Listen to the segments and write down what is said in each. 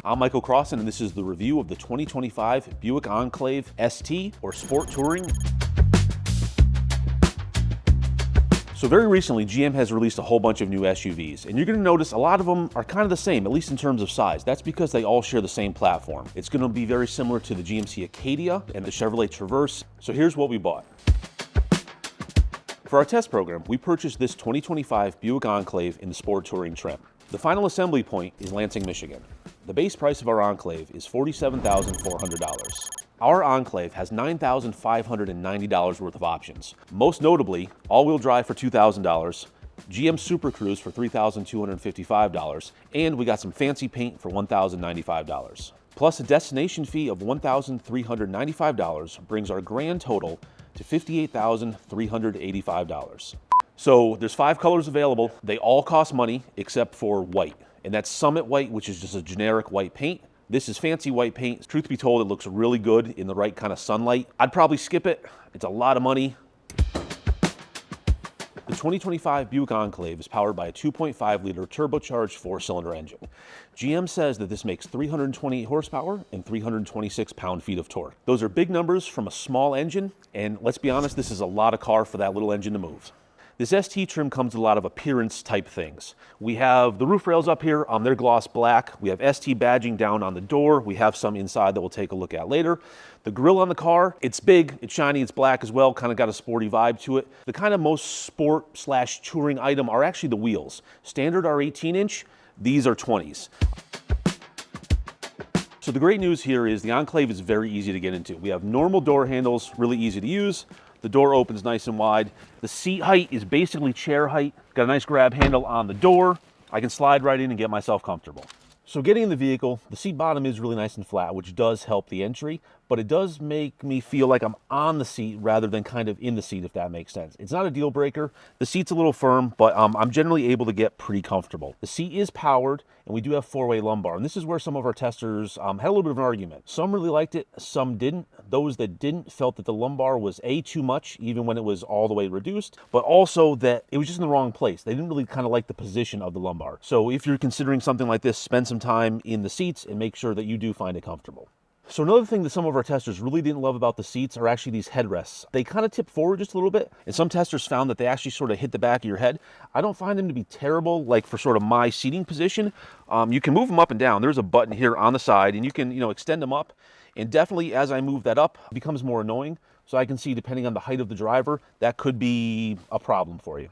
I'm Michael Crossan, and this is the review of the 2025 Buick Enclave ST, or Sport Touring. So very recently, GM has released a whole bunch of new SUVs, and you're going to notice a lot of them are kind of the same, at least in terms of size. That's because they all share the same platform. It's going to be very similar to the GMC Acadia and the Chevrolet Traverse. So here's what we bought. For our test program, we purchased this 2025 Buick Enclave in the Sport Touring trim. The final assembly point is Lansing, Michigan. The base price of our Enclave is $47,400. Our Enclave has $9,590 worth of options. Most notably, all-wheel drive for $2,000, GM Super Cruise for $3,255, and we got some fancy paint for $1,095. Plus a destination fee of $1,395 brings our grand total to $58,385. So there's 5 colors available. They all cost money except for white. And that's Summit White, which is just a generic white paint. This is fancy white paint. Truth be told, it looks really good in the right kind of sunlight. I'd probably skip it. It's a lot of money. The 2025 Buick Enclave is powered by a 2.5-liter turbocharged 4-cylinder engine. GM says that this makes 328 horsepower and 326 pound-feet of torque. Those are big numbers from a small engine, and let's be honest, this is a lot of car for that little engine to move. This ST trim comes with a lot of appearance type things. We have the roof rails up here, they're gloss black. We have ST badging down on the door. We have some inside that we'll take a look at later. The grille on the car, it's big, it's shiny, it's black as well, kind of got a sporty vibe to it. The kind of most sport/touring item are actually the wheels. Standard are 18-inch, these are 20s. So the great news here is the Enclave is very easy to get into. We have normal door handles, really easy to use. The door opens nice and wide. The seat height is basically chair height. Got a nice grab handle on the door. I can slide right in and get myself comfortable. So getting in the vehicle, the seat bottom is really nice and flat, which does help the entry, but it does make me feel like I'm on the seat rather than kind of in the seat, if that makes sense. It's not a deal breaker. The seat's a little firm, but I'm generally able to get pretty comfortable. The seat is powered, and we do have 4-way lumbar, and this is where some of our testers had a little bit of an argument. Some really liked it, some didn't. Those that didn't felt that the lumbar was too much, even when it was all the way reduced, but also that it was just in the wrong place. They didn't really kind of like the position of the lumbar. So if you're considering something like this, spend some time in the seats and make sure that you do find it comfortable. So another thing that some of our testers really didn't love about the seats are actually these headrests. They kind of tip forward just a little bit, and some testers found that they actually sort of hit the back of your head. I don't find them to be terrible, like for sort of my seating position. You can move them up and down. There's a button here on the side, and you can, extend them up. And definitely as I move that up, it becomes more annoying. So I can see, depending on the height of the driver, that could be a problem for you.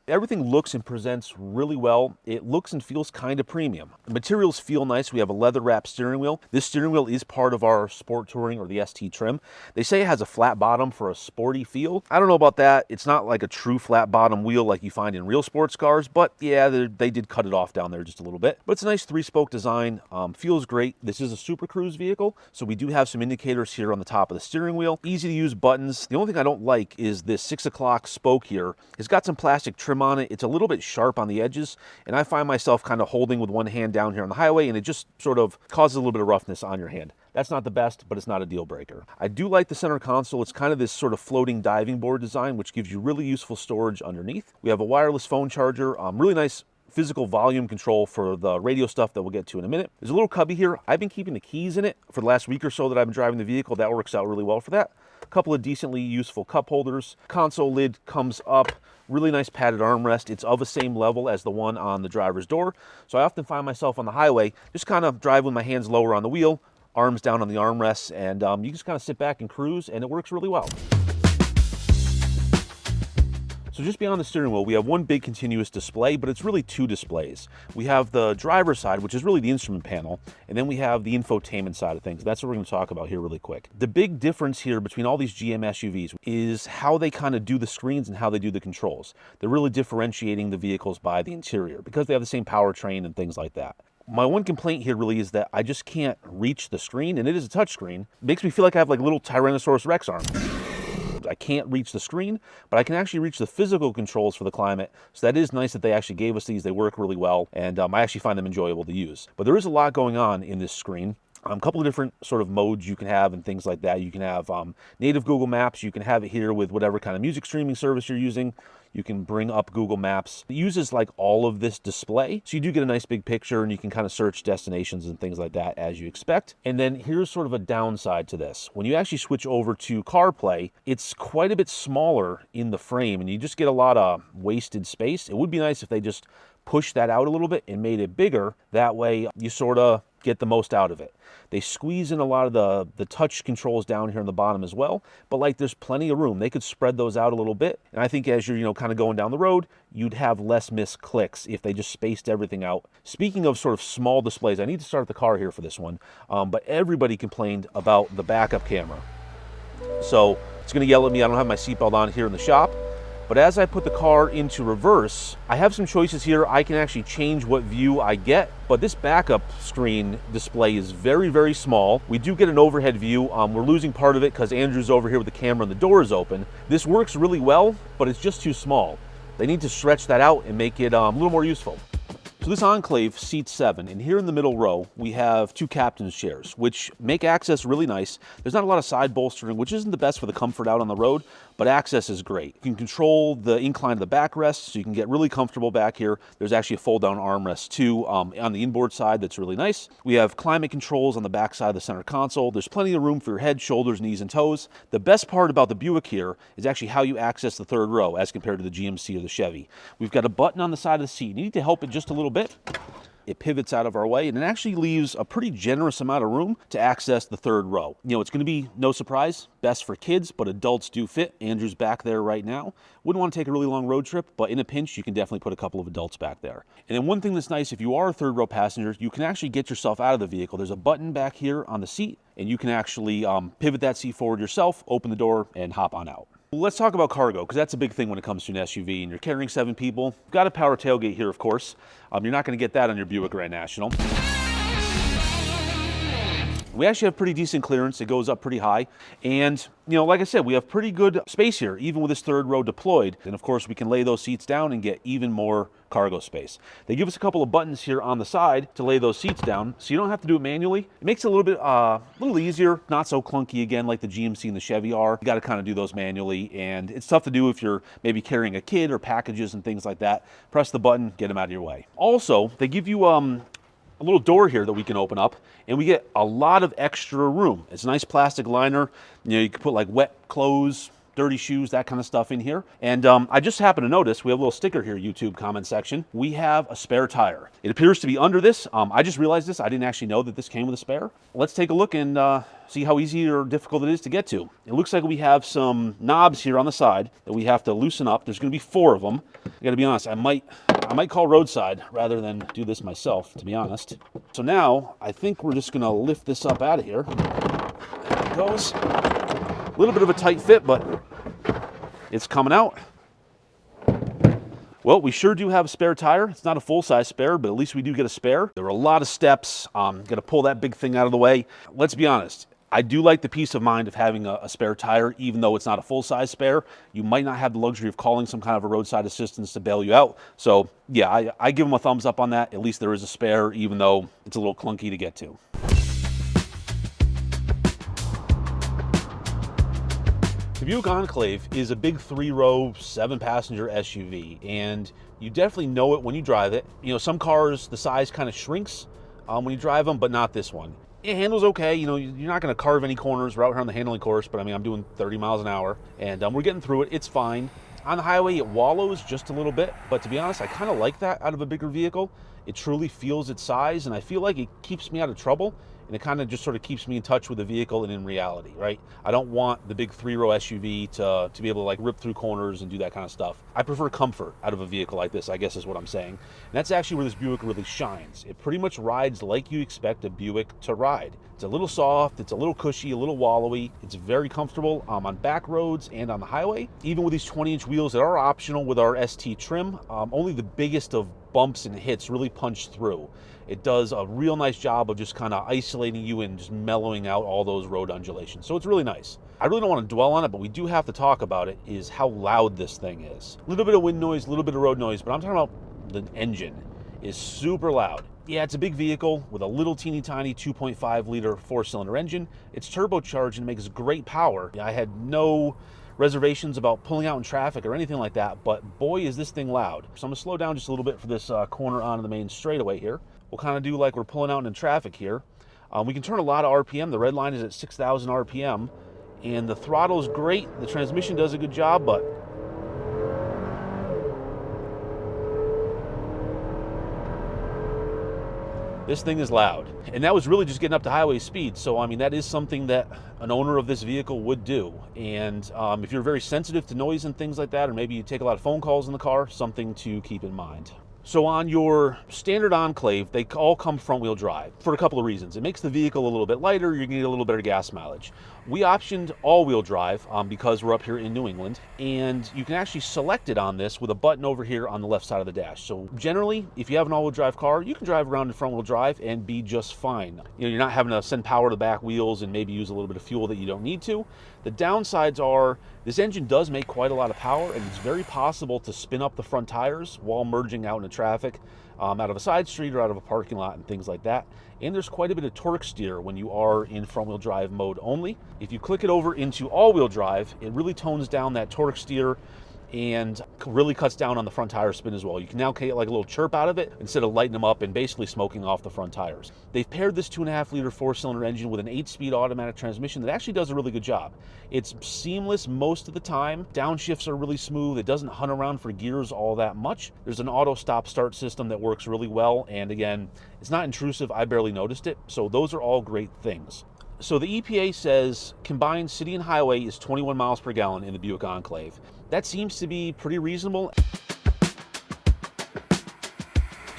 Everything looks and presents really well. It looks and feels kind of premium. The materials feel nice. We have a leather wrapped steering wheel. This steering wheel is part of our Sport Touring or the ST trim. They say it has a flat bottom for a sporty feel. I don't know about that. It's not like a true flat bottom wheel like you find in real sports cars, but yeah, they did cut it off down there just a little bit. But it's a nice 3-spoke design. Feels great. This is a Super Cruise vehicle, so we do have some indicators here on the top of the steering wheel. Easy to use buttons. The only thing I don't like is this 6 o'clock spoke here. It's got some plastic trim on it. It's a little bit sharp on the edges, and I find myself kind of holding with one hand down here on the highway, and it just sort of causes a little bit of roughness on your hand. That's not the best, but it's not a deal breaker. I do like the center console. It's kind of this sort of floating diving board design, which gives you really useful storage underneath. We have a wireless phone charger, really nice physical volume control for the radio stuff that we'll get to in a minute. There's a little cubby here. I've been keeping the keys in it for the last week or so that I've been driving the vehicle. That works out really well for that. A couple of decently useful cup holders. Console lid comes up. Really nice padded armrest. It's of the same level as the one on the driver's door. So I often find myself on the highway just kind of drive with my hands lower on the wheel, arms down on the armrests, and you just kind of sit back and cruise, and it works really well. So just beyond the steering wheel, we have one big continuous display, but it's really 2 displays. We have the driver's side, which is really the instrument panel, and then we have the infotainment side of things. That's what we're going to talk about here really quick. The big difference here between all these GM SUVs is how they kind of do the screens and how they do the controls. They're really differentiating the vehicles by the interior because they have the same powertrain and things like that. My one complaint here really is that I just can't reach the screen, and it is a touch screen. It makes me feel like I have like a little Tyrannosaurus Rex arm. I can't reach the screen, but I can actually reach the physical controls for the climate. So that is nice that they actually gave us these. They work really well, and I actually find them enjoyable to use. But there is a lot going on in this screen. A couple of different sort of modes you can have and things like that. You can have native Google Maps. You can have it here with whatever kind of music streaming service you're using. You can bring up Google Maps. It uses like all of this display, so you do get a nice big picture, and you can kind of search destinations and things like that as you expect. And then here's sort of a downside to this. When you actually switch over to CarPlay, it's quite a bit smaller in the frame, and you just get a lot of wasted space. It would be nice if they just pushed that out a little bit and made it bigger. That way you sort of get the most out of it. They squeeze in a lot of the touch controls down here on the bottom as well, but like there's plenty of room. They could spread those out a little bit. And I think as you're, kind of going down the road, you'd have less missed clicks if they just spaced everything out. Speaking of sort of small displays, I need to start the car here for this one, but everybody complained about the backup camera. So it's gonna yell at me. I don't have my seatbelt on here in the shop. But as I put the car into reverse, I have some choices here. I can actually change what view I get, but this backup screen display is very, very small. We do get an overhead view. We're losing part of it because Andrew's over here with the camera and the door is open. This works really well, but it's just too small. They need to stretch that out and make it a little more useful. So this Enclave seats 7, and here in the middle row, we have 2 captain's chairs, which make access really nice. There's not a lot of side bolstering, which isn't the best for the comfort out on the road, but access is great. You can control the incline of the backrest, so you can get really comfortable back here. There's actually a fold-down armrest, too, on the inboard side that's really nice. We have climate controls on the back side of the center console. There's plenty of room for your head, shoulders, knees, and toes. The best part about the Buick here is actually how you access the third row as compared to the GMC or the Chevy. We've got a button on the side of the seat. You need to help it just a little bit. It pivots out of our way, and it actually leaves a pretty generous amount of room to access the third row. It's going to be, no surprise, best for kids, but adults do fit. Andrew's back there right now. Wouldn't want to take a really long road trip, but in a pinch, you can definitely put a couple of adults back there. And then one thing that's nice, if you are a third row passenger, you can actually get yourself out of the vehicle. There's a button back here on the seat, and you can actually pivot that seat forward yourself, open the door, and hop on out. Let's talk about cargo, because that's a big thing when it comes to an SUV, and you're carrying 7 people. You've got a power tailgate here, of course. You're not going to get that on your Buick Grand National. We actually have pretty decent clearance. It goes up pretty high. And, like I said, we have pretty good space here, even with this third row deployed. And of course, we can lay those seats down and get even more cargo space. They give us a couple of buttons here on the side to lay those seats down, so you don't have to do it manually. It makes it a little easier, not so clunky again like the GMC and the Chevy are. You got to kind of do those manually, and it's tough to do if you're maybe carrying a kid or packages and things like that. Press the button, get them out of your way. Also, they give you a little door here that we can open up, and we get a lot of extra room. It's a nice plastic liner. You can put like wet clothes, dirty shoes, that kind of stuff in here. And I just happened to notice, we have a little sticker here, YouTube comment section. We have a spare tire. It appears to be under this. I just realized this. I didn't actually know that this came with a spare. Let's take a look and see how easy or difficult it is to get to. It looks like we have some knobs here on the side that we have to loosen up. There's going to be 4 of them. I got to be honest, I might call roadside rather than do this myself, to be honest. So now I think we're just going to lift this up out of here. There it goes. A little bit of a tight fit, but it's coming out. Well, we sure do have a spare tire. It's not a full-size spare, but at least we do get a spare. There are a lot of steps. Got to pull that big thing out of the way. Let's be honest. I do like the peace of mind of having a spare tire, even though it's not a full-size spare. You might not have the luxury of calling some kind of a roadside assistance to bail you out. So, yeah, I give them a thumbs up on that. At least there is a spare, even though it's a little clunky to get to. The Buick Enclave is a big 3-row, 7-passenger SUV, and you definitely know it when you drive it. Some cars, the size kind of shrinks when you drive them, but not this one. It handles okay. You're not going to carve any corners. We're out here on the handling course, but I'm doing 30 miles an hour, and we're getting through it. It's fine. On the highway, it wallows just a little bit, but to be honest, I kind of like that out of a bigger vehicle. It truly feels its size, and I feel like it keeps me out of trouble. And it kind of just sort of keeps me in touch with the vehicle and in reality, right? I don't want the big 3-row SUV to be able to like rip through corners and do that kind of stuff. I prefer comfort out of a vehicle like this, I guess is what I'm saying. And that's actually where this Buick really shines. It pretty much rides like you expect a Buick to ride. It's a little soft, it's a little cushy, a little wallowy. It's very comfortable on back roads and on the highway. Even with these 20-inch wheels that are optional with our ST trim, only the biggest of bumps and hits really punch through. It does a real nice job of just kind of isolating you and just mellowing out all those road undulations. So it's really nice. I really don't want to dwell on it, but we do have to talk about it, is how loud this thing is. A little bit of wind noise, a little bit of road noise, but I'm talking about the engine. is super loud. Yeah, it's a big vehicle with a little teeny tiny 2.5 liter 4-cylinder engine. It's turbocharged and makes great power. I had no reservations about pulling out in traffic or anything like that, but boy is this thing loud. So I'm gonna slow down just a little bit for this corner onto the main straightaway here. We'll kind of do like we're pulling out in traffic here. We can turn a lot of RPM. The red line is at 6,000 RPM, and the throttle is great. The transmission does a good job, but this thing is loud. And that was really just getting up to highway speed. So, I mean, that is something that an owner of this vehicle would do. And if you're very sensitive to noise and things like that, or maybe you take a lot of phone calls in the car, something to keep in mind. So on your standard Enclave, they all come front-wheel drive for a couple of reasons. It makes the vehicle a little bit lighter, you're gonna get a little better gas mileage. We optioned all-wheel drive because we're up here in New England, and you can actually select it on this with a button over here on the left side of the dash. So generally, if you have an all-wheel drive car, you can drive around in front-wheel drive and be just fine. You know, you're not having to send power to the back wheels and maybe use a little bit of fuel that you don't need to. The downsides are this engine does make quite a lot of power, and it's very possible to spin up the front tires while merging out into traffic, out of a side street or out of a parking lot and things like that. And there's quite a bit of torque steer when you are in front-wheel drive mode only. If you click it over into all-wheel drive, it really tones down that torque steer and really cuts down on the front tire spin as well. You can now get like a little chirp out of it instead of lighting them up and basically smoking off the front tires. They've paired this 2.5 liter 4-cylinder engine with an 8-speed automatic transmission that actually does a really good job. It's seamless most of the time. Downshifts are really smooth. It doesn't hunt around for gears all that much. There's an auto stop start system that works really well, and again, it's not intrusive. I barely noticed it. So those are all great things. So the EPA says combined city and highway is 21 miles per gallon in the Buick Enclave. That seems to be pretty reasonable.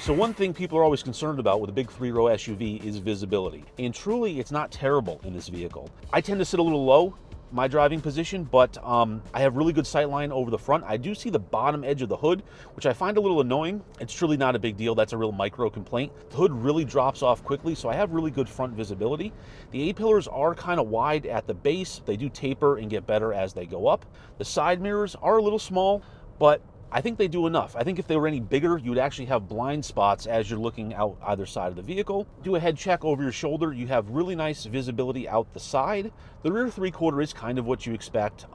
So one thing people are always concerned about with a big 3-row SUV is visibility. And truly, it's not terrible in this vehicle. I tend to sit a little low, my driving position, but I have really good sight line over the front. I do see the bottom edge of the hood, which I find a little annoying. It's truly not a big deal. That's a real micro complaint. The hood really drops off quickly, so I have really good front visibility. The A-pillars are kind of wide at the base. They do taper and get better as they go up. The side mirrors are a little small, but I think they do enough. I think if they were any bigger, you would actually have blind spots as you're looking out either side of the vehicle. Do a head check over your shoulder. You have really nice visibility out the side. The rear 3/4 is kind of what you expect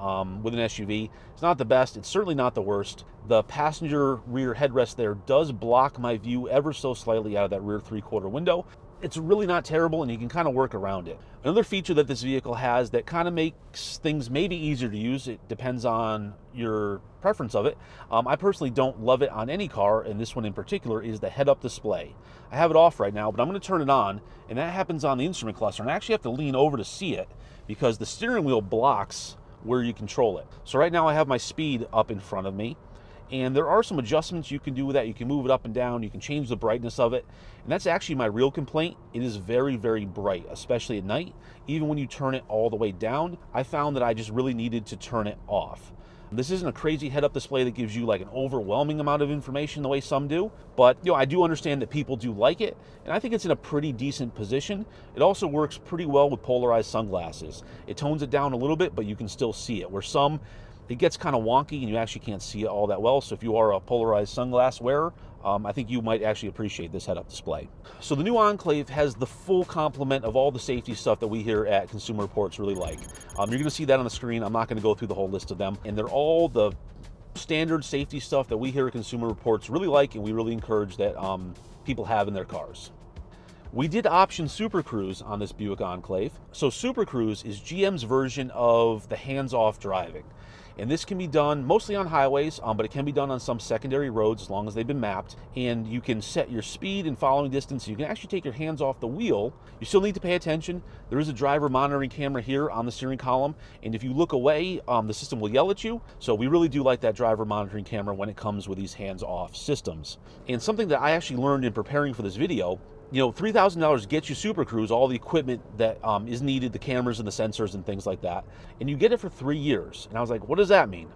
with an SUV. It's not the best. It's certainly not the worst. The passenger rear headrest there does block my view ever so slightly out of that rear 3/4 window. It's really not terrible, and you can kind of work around it. Another feature that this vehicle has that kind of makes things maybe easier to use, it depends on your preference of it. I personally don't love it on any car, and this one in particular is the head-up display. I have it off right now, but I'm going to turn it on, and that happens on the instrument cluster, and I actually have to lean over to see it because the steering wheel blocks where you control it. So right now I have my speed up in front of me, and there are some adjustments you can do with that. You can move it up and down. You can change the brightness of it. And that's actually my real complaint. It is very, very bright, especially at night. Even when you turn it all the way down, I found that I just really needed to turn it off. This isn't a crazy head-up display that gives you like an overwhelming amount of information the way some do, but I do understand that people do like it, and I think it's in a pretty decent position. It also works pretty well with polarized sunglasses. It tones it down a little bit, but you can still see it, where some it gets kind of wonky and you actually can't see it all that well. So if you are a polarized sunglass wearer, I think you might actually appreciate this head-up display. So the new Enclave has the full complement of all the safety stuff that we here at Consumer Reports really like. You're going to see that on the screen. I'm not going to go through the whole list of them. And they're all the standard safety stuff that we here at Consumer Reports really like, and we really encourage that people have in their cars. We did option Super Cruise on this Buick Enclave. So Super Cruise is GM's version of the hands-off driving. And this can be done mostly on highways, but it can be done on some secondary roads as long as they've been mapped. And you can set your speed and following distance. You can actually take your hands off the wheel. You still need to pay attention. There is a driver monitoring camera here on the steering column. And if you look away, the system will yell at you. So we really do like that driver monitoring camera when it comes with these hands-off systems. And something that I actually learned in preparing for this video, $3,000 gets you Super Cruise, all the equipment that is needed, the cameras and the sensors and things like that. And you get it for 3 years. And I was like, what does that mean?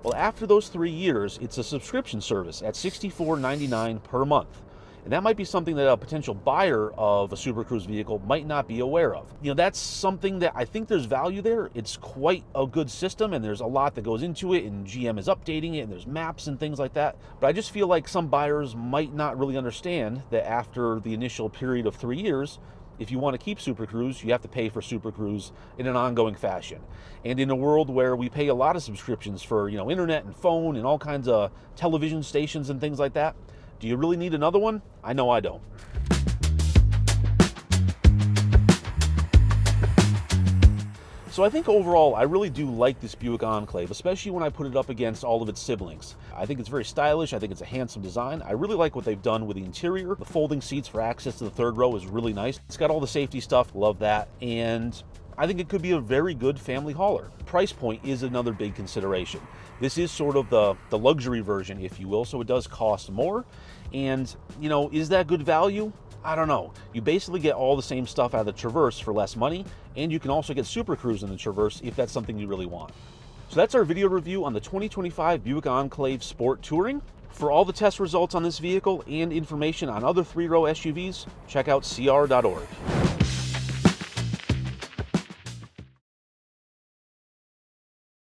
Well, after those 3 years, it's a subscription service at $64.99 per month. And that might be something that a potential buyer of a Super Cruise vehicle might not be aware of. You know, that's something that I think there's value there. It's quite a good system, and there's a lot that goes into it, and GM is updating it, and there's maps and things like that. But I just feel like some buyers might not really understand that after the initial period of 3 years, if you want to keep Super Cruise, you have to pay for Super Cruise in an ongoing fashion. And in a world where we pay a lot of subscriptions for, internet and phone and all kinds of television stations and things like that, do you really need another one? I know I don't. So I think overall, I really do like this Buick Enclave, especially when I put it up against all of its siblings. I think it's very stylish. I think it's a handsome design. I really like what they've done with the interior. The folding seats for access to the third row is really nice. It's got all the safety stuff. Love that. And I think it could be a very good family hauler. Price point is another big consideration. This is sort of the luxury version, if you will, so it does cost more. And, is that good value? I don't know. You basically get all the same stuff out of the Traverse for less money, and you can also get Super Cruise in the Traverse if that's something you really want. So that's our video review on the 2025 Buick Enclave Sport Touring. For all the test results on this vehicle and information on other 3-row SUVs, check out cr.org.